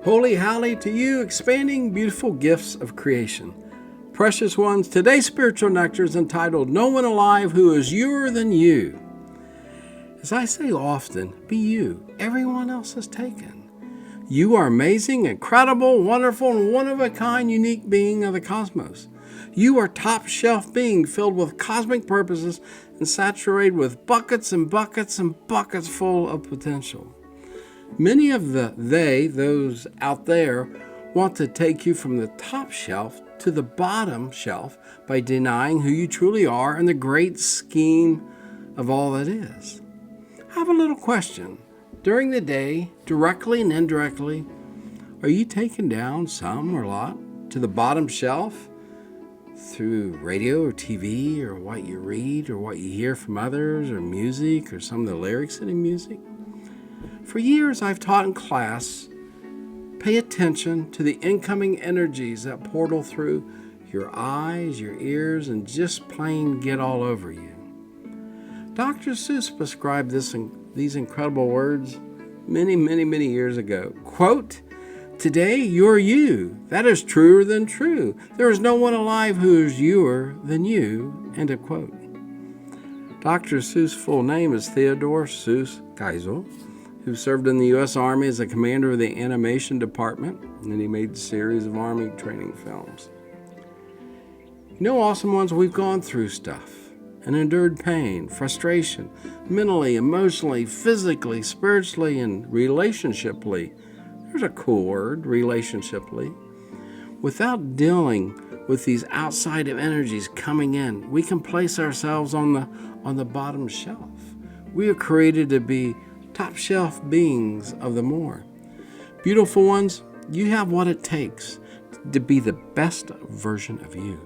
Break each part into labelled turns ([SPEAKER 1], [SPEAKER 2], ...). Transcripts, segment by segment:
[SPEAKER 1] Holy howly to you, expanding beautiful gifts of creation. Precious ones, today's spiritual nectar is entitled, No One Alive Who Is Youer Than You. As I say often, be you. Everyone else is taken. You are amazing, incredible, wonderful, and one-of-a-kind unique being of the cosmos. You are top-shelf being filled with cosmic purposes and saturated with buckets and buckets and buckets full of potential. Many of those out there, want to take you from the top shelf to the bottom shelf by denying who you truly are and the great scheme of all that is. I have a little question. During the day, directly and indirectly, are you taken down some or a lot to the bottom shelf through radio or TV or what you read or what you hear from others or music or some of the lyrics in the music? For years, I've taught in class, pay attention to the incoming energies that portal through your eyes, your ears, and just plain get all over you. Dr. Seuss prescribed these incredible words many years ago. Quote, "Today you're you. That is truer than true. There is no one alive who is youer than you." End of quote. Dr. Seuss' full name is Theodore Seuss Geisel, who served in the U.S. Army as a commander of the animation department, and he made a series of Army training films. You know, awesome ones, we've gone through stuff and endured pain, frustration, mentally, emotionally, physically, spiritually, and relationshiply. There's a cool word, relationshiply. Without dealing with these outside of energies coming in, we can place ourselves on the bottom shelf. We are created to be top shelf beings of the more. Beautiful ones, you have what it takes to be the best version of you.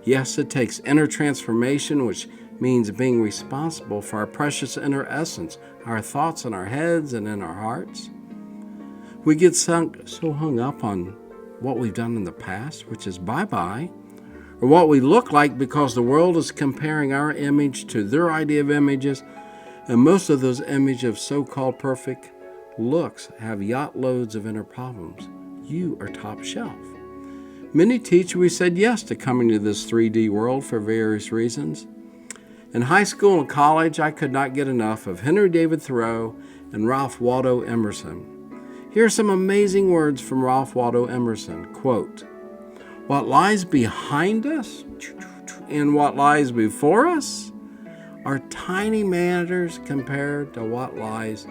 [SPEAKER 1] Yes, it takes inner transformation, which means being responsible for our precious inner essence, our thoughts in our heads and in our hearts. We get so hung up on what we've done in the past, which is bye-bye, or what we look like because the world is comparing our image to their idea of images. And most of those images of so-called perfect looks have yacht loads of inner problems. You are top shelf. Many teach we said yes to coming to this 3D world for various reasons. In high school and college, I could not get enough of Henry David Thoreau and Ralph Waldo Emerson. Here are some amazing words from Ralph Waldo Emerson. Quote, "What lies behind us and what lies before us are tiny matters compared to what lies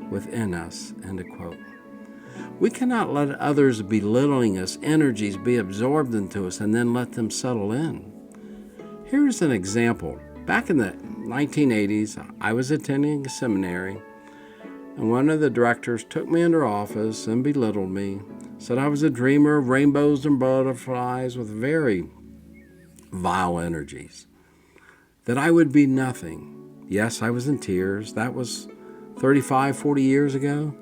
[SPEAKER 1] within us." End of quote. We cannot let others belittling us, energies be absorbed into us, and then let them settle in. Here's an example. Back in the 1980s, I was attending a seminary, and one of the directors took me into office and belittled me, said I was a dreamer of rainbows and butterflies with very vile energies, that I would be nothing. Yes, I was in tears. That was 35, 40 years ago.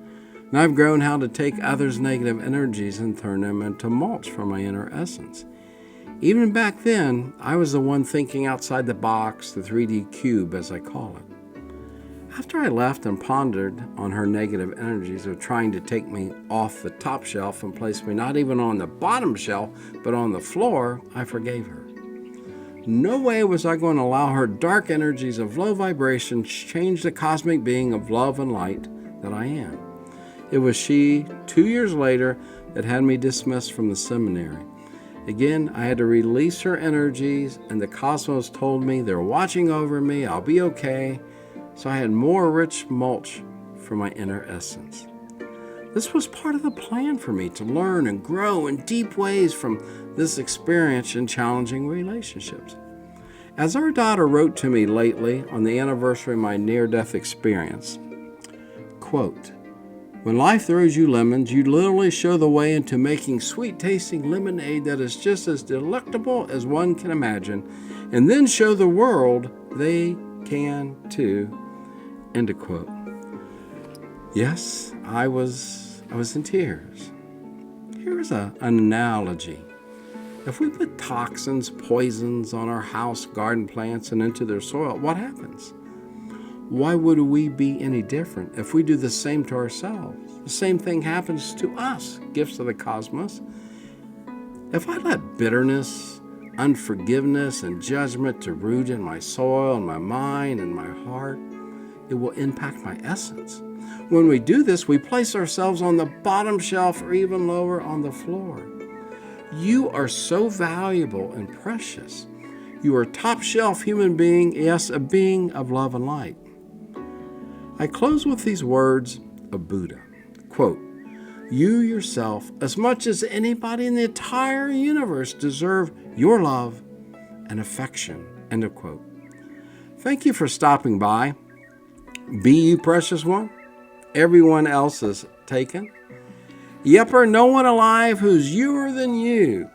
[SPEAKER 1] And I've grown how to take others' negative energies and turn them into mulch for my inner essence. Even back then, I was the one thinking outside the box, the 3D cube, as I call it. After I left and pondered on her negative energies of trying to take me off the top shelf and place me not even on the bottom shelf, but on the floor, I forgave her. No way was I going to allow her dark energies of low vibrations change the cosmic being of love and light that I am. It was she, 2 years later, that had me dismissed from the seminary. Again, I had to release her energies, and the cosmos told me they're watching over me, I'll be okay. So I had more rich mulch for my inner essence. This was part of the plan for me to learn and grow in deep ways from this experience in challenging relationships. As our daughter wrote to me lately on the anniversary of my near-death experience, quote, "When life throws you lemons, you literally show the way into making sweet-tasting lemonade that is just as delectable as one can imagine, and then show the world they can too." End of quote. Yes, I was in tears. Here's an analogy. If we put toxins, poisons on our house garden plants and into their soil, what happens? Why would we be any different if we do the same to ourselves? The same thing happens to us, gifts of the cosmos. If I let bitterness, unforgiveness, and judgment to root in my soil and my mind and my heart, it will impact my essence. When we do this, we place ourselves on the bottom shelf or even lower on the floor. You are so valuable and precious. You are a top shelf human being, yes, a being of love and light. I close with these words of Buddha. Quote, "You yourself, as much as anybody in the entire universe, deserve your love and affection." End of quote. Thank you for stopping by. Be you, precious one. Everyone else is taken. Yepper, no one alive who's youer than you.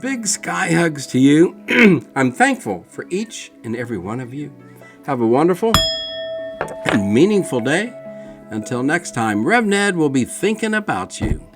[SPEAKER 1] Big sky hugs to you. I'm thankful for each and every one of you. Have a wonderful and meaningful day. Until next time, Rev Ned will be thinking about you.